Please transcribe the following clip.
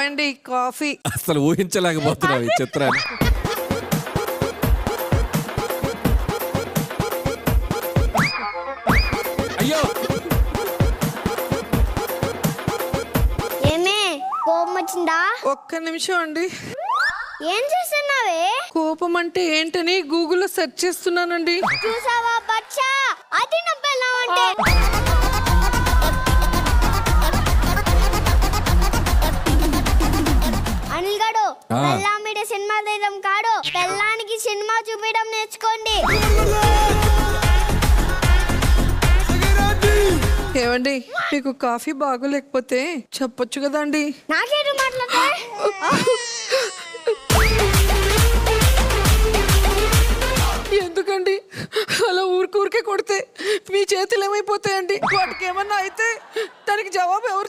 అండి కాఫీ. అసలు ఊహించలేకపోతున్నావు ఈ చిత్రాన్ని. అయ్యో ఏమే కోపం వచ్చిందా? ఒక్క నిమిషం అండి. ఏం చేస్తున్నావే? కోపం అంటే ఏంటని గూగుల్లో సెర్చ్ చేస్తున్నానండి. చూసావా బచ్చా, అది నా పెళ్ళాం అంటే. అనిల్ గాడు, పెళ్ళాం మీద సినిమా తీయడం కాదు, పెళ్ళానికి సినిమా చూపించడం నేర్చుకోండి. ఏమండి మీకు కాఫీ బాగోలేకపోతే చెప్పొచ్చు కదండి. నాకేంటి మాట్లాడతా? ఎందుకండి అలా ఊరికే కొడితే మీ చేతులు ఏమైపోతాయండి? వాటికి ఏమన్నా అయితే దానికి జవాబు ఎవరు